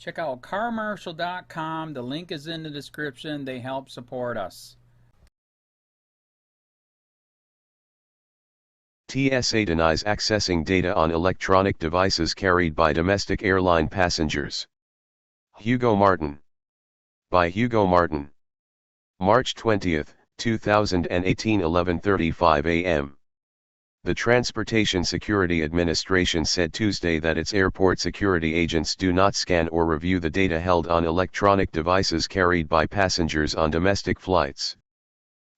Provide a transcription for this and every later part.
Check out carmarshal.com. The link is in the description. They help support us. TSA denies accessing data on electronic devices carried by domestic airline passengers. Hugo Martin. By Hugo Martin. March 20, 2018, 11:35 a.m. The Transportation Security Administration said Tuesday that its airport security agents do not scan or review the data held on electronic devices carried by passengers on domestic flights.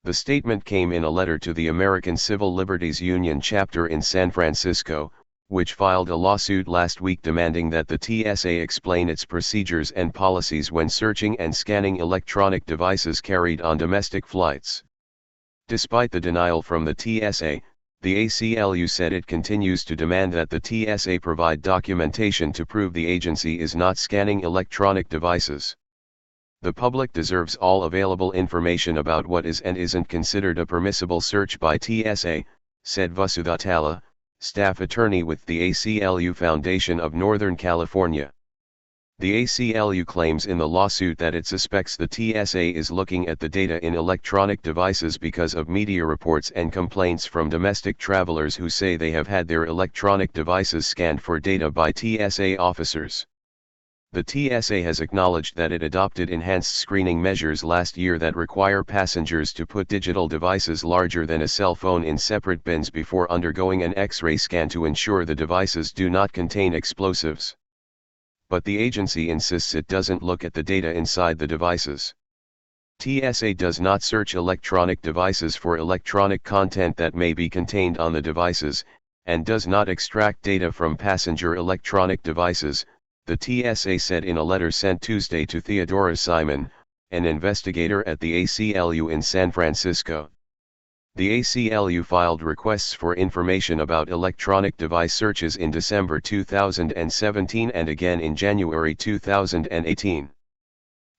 The statement came in a letter to the American Civil Liberties Union chapter in San Francisco, which filed a lawsuit last week demanding that the TSA explain its procedures and policies when searching and scanning electronic devices carried on domestic flights. Despite the denial from the TSA, the ACLU said it continues to demand that the TSA provide documentation to prove the agency is not scanning electronic devices. The public deserves all available information about what is and isn't considered a permissible search by TSA, said Vasudha Talla, staff attorney with the ACLU Foundation of Northern California. The ACLU claims in the lawsuit that it suspects the TSA is looking at the data in electronic devices because of media reports and complaints from domestic travelers who say they have had their electronic devices scanned for data by TSA officers. The TSA has acknowledged that it adopted enhanced screening measures last year that require passengers to put digital devices larger than a cell phone in separate bins before undergoing an X-ray scan to ensure the devices do not contain explosives. But the agency insists it doesn't look at the data inside the devices. TSA does not search electronic devices for electronic content that may be contained on the devices, and does not extract data from passenger electronic devices, the TSA said in a letter sent Tuesday to Theodora Simon, an investigator at the ACLU in San Francisco. The ACLU filed requests for information about electronic device searches in December 2017 and again in January 2018.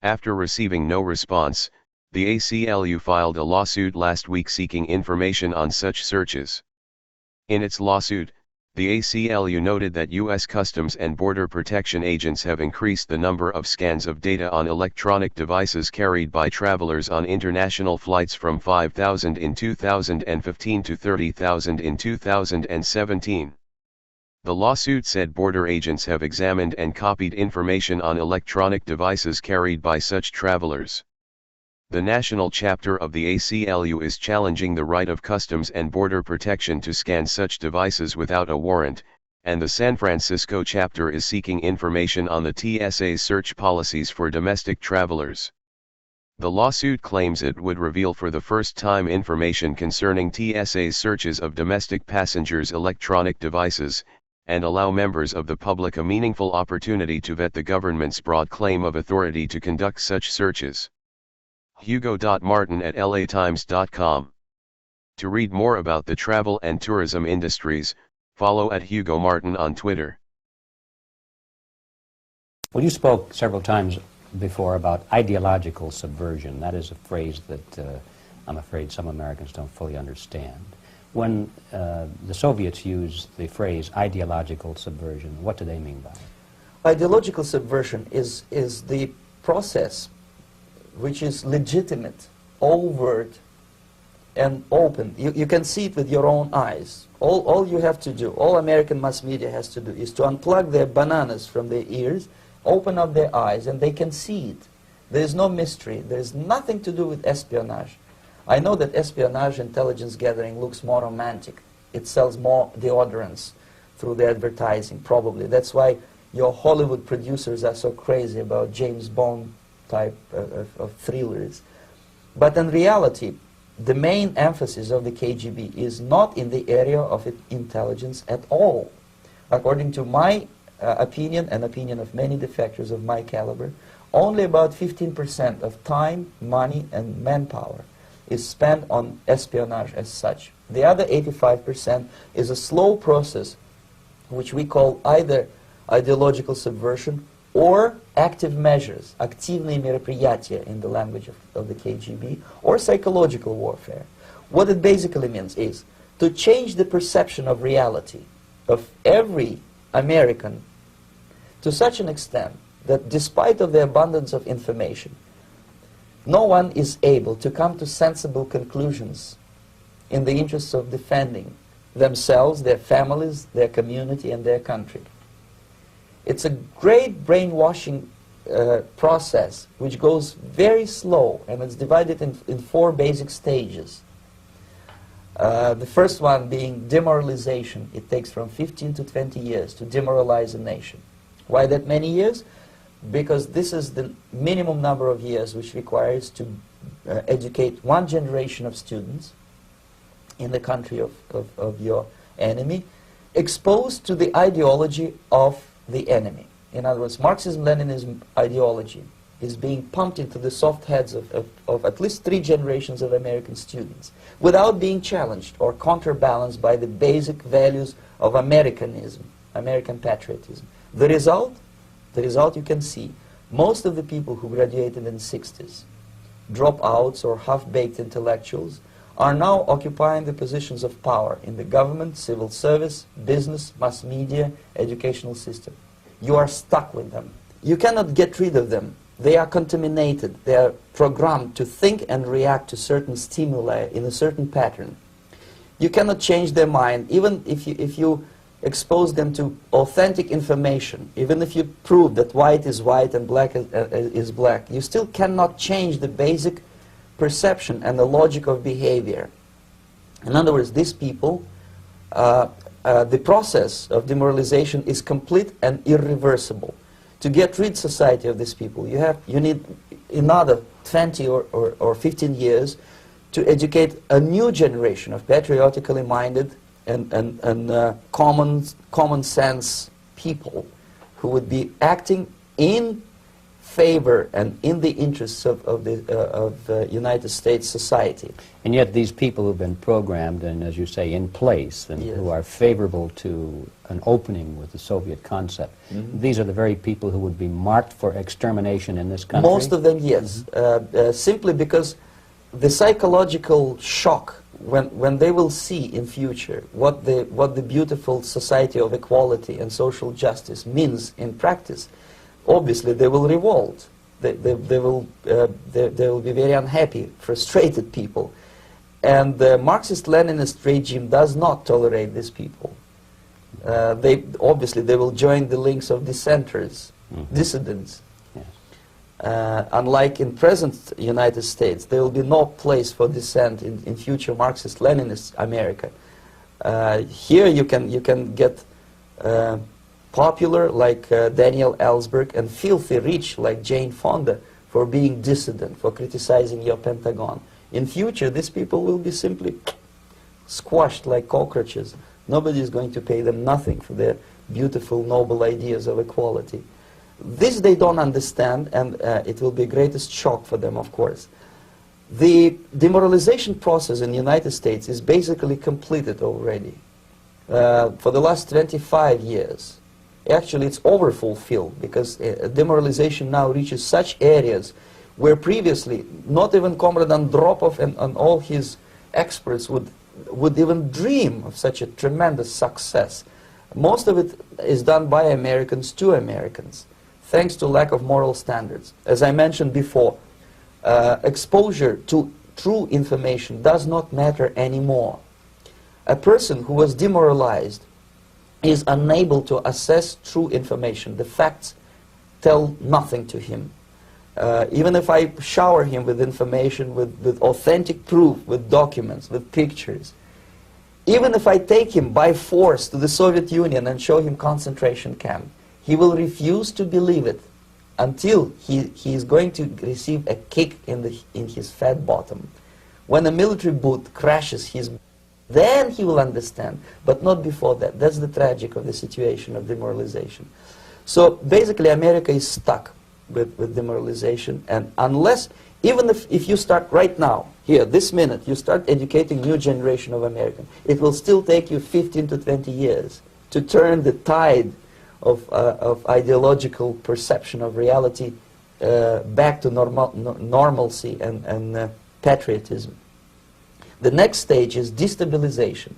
After receiving no response, the ACLU filed a lawsuit last week seeking information on such searches. In its lawsuit, the ACLU noted that U.S. Customs and Border Protection agents have increased the number of scans of data on electronic devices carried by travelers on international flights from 5,000 in 2015 to 30,000 in 2017. The lawsuit said border agents have examined and copied information on electronic devices carried by such travelers. The national chapter of the ACLU is challenging the right of Customs and Border Protection to scan such devices without a warrant, and the San Francisco chapter is seeking information on the TSA's search policies for domestic travelers. The lawsuit claims it would reveal for the first time information concerning TSA's searches of domestic passengers' electronic devices, and allow members of the public a meaningful opportunity to vet the government's broad claim of authority to conduct such searches. Hugo.Martin at latimes.com. To read more about the travel and tourism industries, follow at Hugo Martin on Twitter. Well, you spoke several times before about ideological subversion. That is a phrase that I'm afraid some Americans don't fully understand. When the Soviets used the phrase ideological subversion, what do they mean by it? Ideological subversion is the process which is legitimate, overt, and open. You can see it with your own eyes. All you have to do, all American mass media has to do, is to unplug their bananas from their ears, open up their eyes, and they can see it. There is no mystery. There is nothing to do with espionage. I know that espionage intelligence gathering looks more romantic. It sells more deodorants through the advertising, probably. That's why your Hollywood producers are so crazy about James Bond type of thrillers. But in reality, the main emphasis of the KGB is not in the area of intelligence at all. According to my opinion and opinion of many defectors of my caliber, only about 15% of time, money, and manpower is spent on espionage as such. The other 85% is a slow process which we call either ideological subversion or active measures, активные мероприятия in the language of the KGB, or psychological warfare. What it basically means is to change the perception of reality of every American to such an extent that despite of the abundance of information, no one is able to come to sensible conclusions in the interests of defending themselves, their families, their community, and their country. It's a great brainwashing process which goes very slow, and it's divided in 4 basic stages. The first one being demoralization. It takes from 15 to 20 years to demoralize a nation. Why that many years? Because this is the minimum number of years which requires to educate one generation of students in the country of your enemy, exposed to the ideology of the enemy. In other words, Marxism-Leninism ideology is being pumped into the soft heads of at least 3 generations of American students without being challenged or counterbalanced by the basic values of Americanism, American patriotism. The result you can see, most of the people who graduated in the 60s, dropouts or half-baked intellectuals, are now occupying the positions of power in the government, civil service, business, mass media, educational system. You are stuck with them. You cannot get rid of them. They are contaminated. They are programmed to think and react to certain stimuli in a certain pattern. You cannot change their mind, even if you expose them to authentic information, even if you prove that white is white and black is black. You still cannot change the basic perception and the logic of behavior. In other words, these people, the process of demoralization is complete and irreversible. To get rid society of these people, you need another 20 or 15 years to educate a new generation of patriotically minded and common sense people who would be acting in favor and in the interests of the United States society. And yet these people who've been programmed and, as you say, in place, and who are favorable to an opening with the Soviet concept, these are the very people who would be marked for extermination in this country? Most of them, yes. Simply because the psychological shock when they will see in future what the beautiful society of equality and social justice means in practice, obviously they will revolt. They will be very unhappy, frustrated people. And the Marxist-Leninist regime does not tolerate these people. Obviously they will join the links of dissenters, dissidents. Unlike in present United States, there will be no place for dissent in future Marxist-Leninist America. Here you can get popular like Daniel Ellsberg and filthy rich like Jane Fonda for being dissident, for criticizing your Pentagon. In future, these people will be simply squashed like cockroaches. Nobody is going to pay them nothing for their beautiful, noble ideas of equality. This they don't understand, and it will be greatest shock for them, of course. The demoralization process in the United States is basically completed already. For the last 25 years, actually it's overfulfilled, because demoralization now reaches such areas where previously not even Comrade Andropov and all his experts would even dream of such a tremendous success. Most of it is done by Americans to Americans, thanks to lack of moral standards. As I mentioned before, exposure to true information does not matter anymore. A person who was demoralized is unable to assess true information. The facts tell nothing to him. Even if I shower him with information, with authentic proof, with documents, with pictures, even if I take him by force to the Soviet Union and show him concentration camp, he will refuse to believe it until he is going to receive a kick in his fat bottom. When a military boot crashes then he will understand, but not before that. That's the tragic of the situation of demoralization. So basically America is stuck with demoralization, and unless, even if you start right now, here, this minute, you start educating new generation of Americans, it will still take you 15 to 20 years to turn the tide of ideological perception of reality back to normalcy and patriotism. The next stage is destabilization.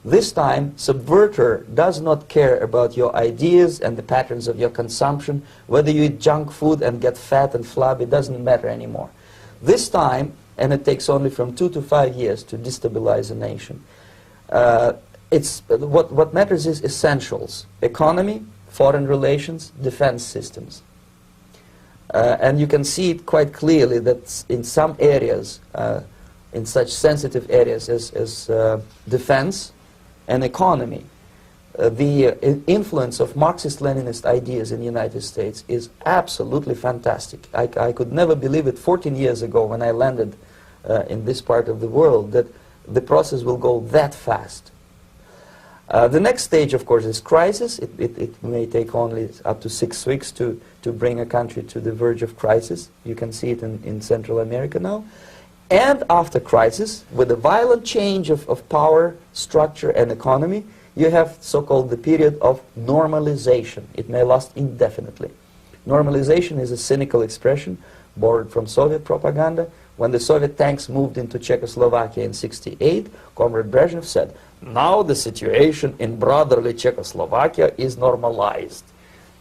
This time, subverter does not care about your ideas and the patterns of your consumption. Whether you eat junk food and get fat and flabby, it doesn't matter anymore. This time, and it takes only from 2 to 5 years to destabilize a nation, what matters is essentials: economy, foreign relations, defense systems. And you can see it quite clearly that in some areas, in such sensitive areas as defense and economy, the influence of Marxist-Leninist ideas in the United States is absolutely fantastic. I could never believe it 14 years ago when I landed in this part of the world that the process will go that fast. The next stage, of course, is crisis. It may take only up to 6 weeks to bring a country to the verge of crisis. You can see it in Central America now. And after crisis, with a violent change of power, structure, and economy, you have so-called the period of normalization. It may last indefinitely. Normalization is a cynical expression borrowed from Soviet propaganda. When the Soviet tanks moved into Czechoslovakia in '68, Comrade Brezhnev said, "Now the situation in brotherly Czechoslovakia is normalized."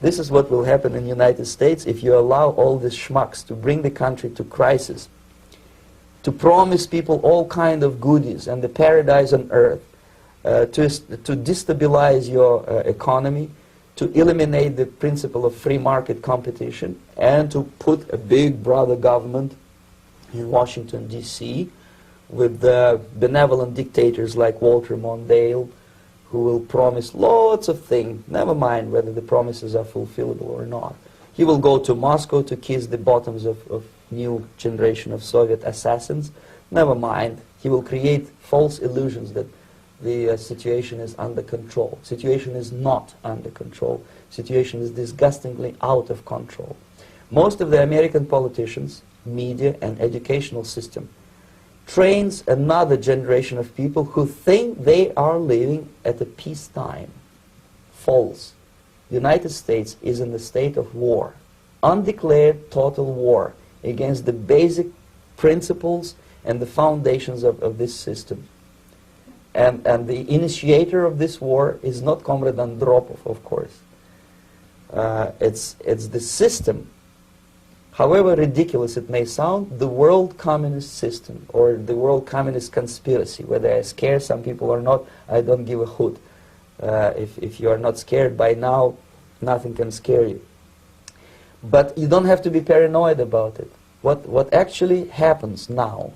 This is what will happen in the United States if you allow all these schmucks to bring the country to crisis, to promise people all kind of goodies and the paradise on earth, to destabilize your economy, to eliminate the principle of free market competition, and to put a big brother government in Washington, D.C., with benevolent dictators like Walter Mondale, who will promise lots of things, never mind whether the promises are fulfillable or not. He will go to Moscow to kiss the bottoms of new generation of Soviet assassins. Never mind. He will create false illusions that the situation is under control. Situation is not under control. Situation is disgustingly out of control. Most of the American politicians, media, and educational system trains another generation of people who think they are living at a peacetime. False. The United States is in the state of war, undeclared total war against the basic principles and the foundations of this system. And the initiator of this war is not Comrade Andropov, of course. It's the system. However ridiculous it may sound, the world communist system or the world communist conspiracy, whether I scare some people or not, I don't give a hoot. If you are not scared by now, nothing can scare you. But you don't have to be paranoid about it. What actually happens now,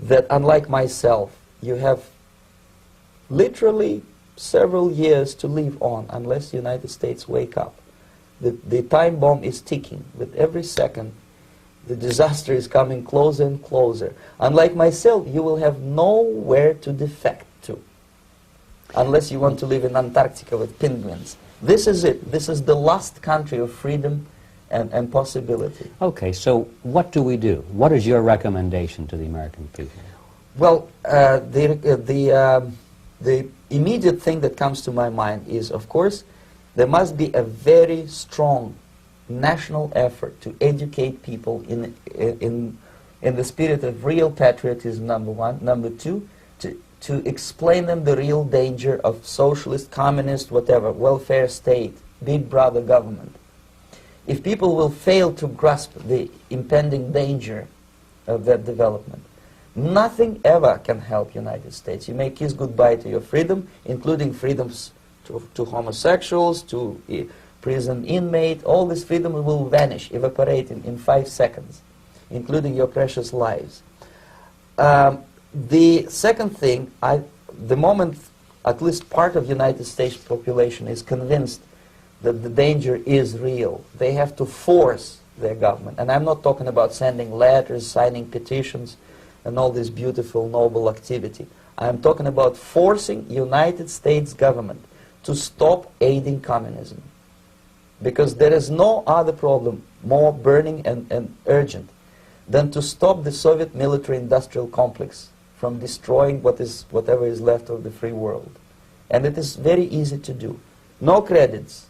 that unlike myself, you have literally several years to live on unless the United States wake up. The time bomb is ticking. With every second, the disaster is coming closer and closer. Unlike myself, you will have nowhere to defect to, unless you want to live in Antarctica with penguins. This is it. This is the last country of freedom and possibility. Okay, so what do we do? What is your recommendation to the American people? Well, the immediate thing that comes to my mind is, of course, there must be a very strong national effort to educate people in the spirit of real patriotism, number one. Number two, to explain them the real danger of socialist, communist, whatever, welfare state, big brother government. If people will fail to grasp the impending danger of that development, nothing ever can help United States. You may kiss goodbye to your freedom, including freedoms to homosexuals, to prison inmate. All this freedom will vanish, evaporate in 5 seconds, including your precious lives. The second thing, the moment at least part of the United States population is convinced that the danger is real, they have to force their government. And I'm not talking about sending letters, signing petitions, and all this beautiful, noble activity. I'm talking about forcing United States government to stop aiding communism. Because there is no other problem more burning and urgent than to stop the Soviet military-industrial complex from destroying whatever is left of the free world. And it is very easy to do. No credits,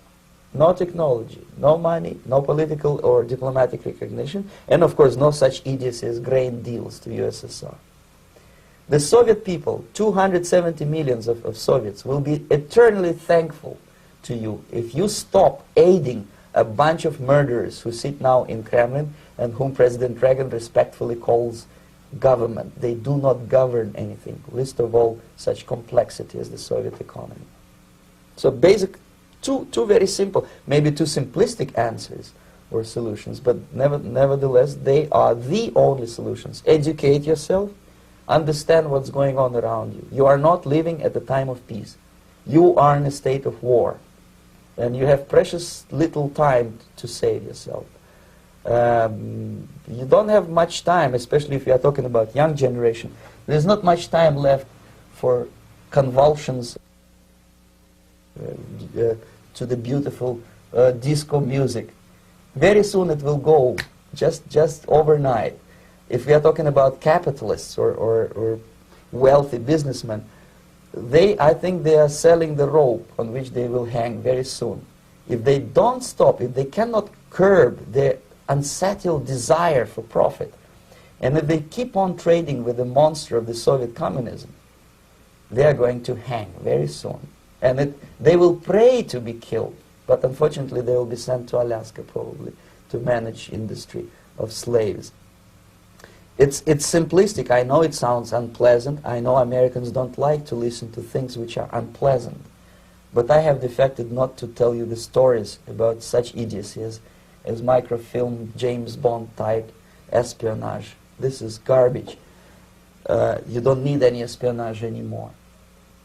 no technology, no money, no political or diplomatic recognition, and of course no such idiocy as grain deals to USSR. The Soviet people, 270 millions of Soviets, will be eternally thankful to you if you stop aiding a bunch of murderers who sit now in Kremlin and whom President Reagan respectfully calls government. They do not govern anything, least of all such complexity as the Soviet economy. So basic, two very simple, maybe too simplistic answers or solutions, but nevertheless they are the only solutions. Educate yourself, understand what's going on around you. You are not living at the time of peace. You are in a state of war, and you have precious little time to save yourself. You don't have much time, especially if you are talking about young generation. There's not much time left for convulsions to the beautiful disco music. Very soon it will go, just overnight. If we are talking about capitalists or wealthy businessmen, I think they are selling the rope on which they will hang very soon. If they don't stop, if they cannot curb their unsettled desire for profit, and if they keep on trading with the monster of the Soviet communism, they are going to hang very soon. And they will pray to be killed, but unfortunately they will be sent to Alaska probably to manage industry of slaves. It's simplistic. I know it sounds unpleasant. I know Americans don't like to listen to things which are unpleasant. But I have defected not to tell you the stories about such idiocy as microfilm, James Bond type espionage. This is garbage. You don't need any espionage anymore.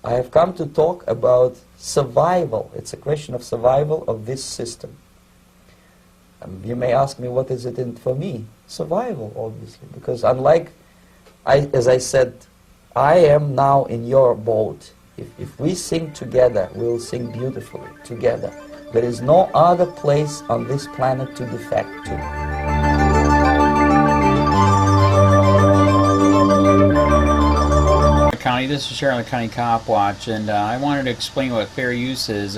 I have come to talk about survival. It's a question of survival of this system. You may ask me, what is it in for me? Survival, obviously, because unlike, as I said, I am now in your boat. If we sing together, we will sing beautifully together. There is no other place on this planet to defect to. County, this is Charlotte County COPWATCH, and I wanted to explain what fair use is.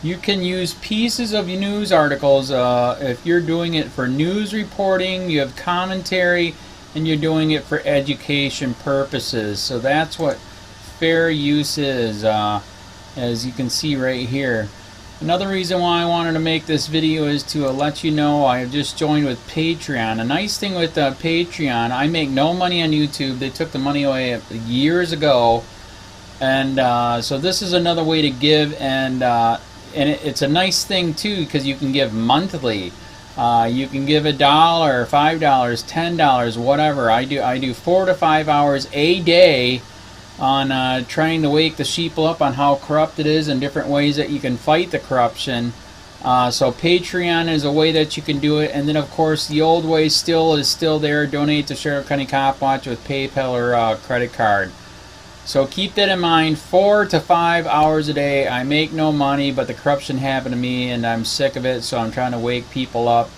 You can use pieces of news articles if you're doing it for news reporting, you have commentary, and you're doing it for education purposes. So that's what fair use is, as you can see right here. Another reason why I wanted to make this video is to let you know I have just joined with Patreon. A nice thing with Patreon, I make no money on YouTube. They took the money away years ago, and so this is another way to give, and it's a nice thing too because you can give monthly. You can give $1, $5, $10, whatever. I do 4 to 5 hours a day on trying to wake the sheeple up on how corrupt it is and different ways that you can fight the corruption. So Patreon is a way that you can do it, and then of course the old way is still there. Donate to Sheriff County COPWATCH with PayPal or credit card. So keep that in mind. 4 to 5 hours a day. I make no money, but the corruption happened to me and I'm sick of it, so I'm trying to wake people up.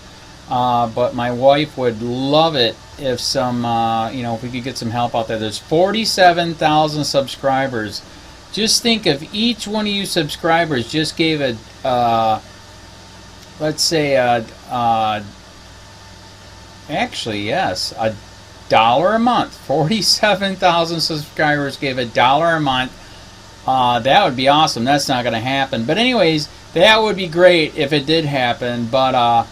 But my wife would love it if if we could get some help out there. There's 47,000 subscribers. Just think if each one of you subscribers just gave let's say actually yes, $1 a month. 47,000 subscribers gave $1 a month. That would be awesome. That's not going to happen. But anyways, that would be great if it did happen. But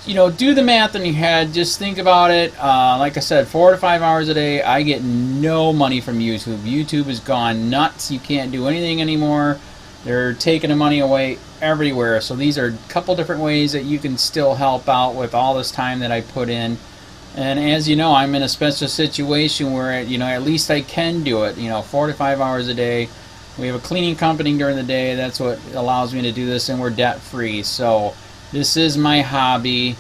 do the math in your head. Just think about it. Like I said, 4 to 5 hours a day. I get no money from YouTube. YouTube has gone nuts. You can't do anything anymore. They're taking the money away everywhere. So these are a couple different ways that you can still help out with all this time that I put in. And as you know, I'm in a special situation where at least I can do it. 4 to 5 hours a day. We have a cleaning company during the day. That's what allows me to do this, and we're debt free. So this is my hobby.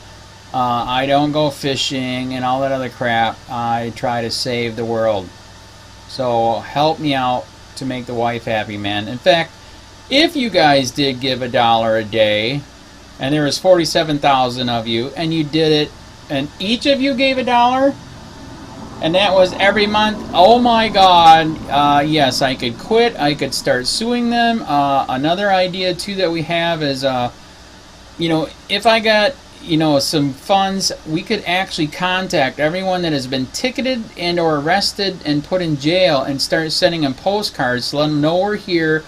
I don't go fishing and all that other crap. I try to save the world. So help me out to make the wife happy, man. In fact, if you guys did give $1 a day, and there was 47,000 of you, and you did it, and each of you gave $1, and that was every month, oh my God, yes, I could quit. I could start suing them. Another idea too that we have is, if I got you know, some funds, we could actually contact everyone that has been ticketed and or arrested and put in jail and start sending them postcards to let them know we're here,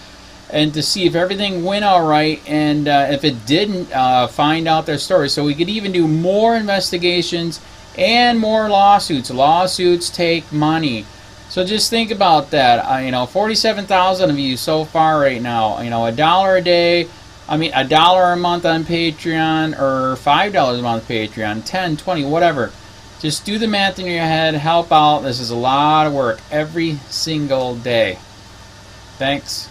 and to see if everything went all right, and if it didn't, find out their story. So we could even do more investigations and more lawsuits. Lawsuits take money. So just think about that. You know, 47,000 of you so far right now. You know, $1 a day. I mean, $1 a month on Patreon, or $5 a month Patreon, 10, 20, whatever. Just do the math in your head. Help out. This is a lot of work every single day. Thanks.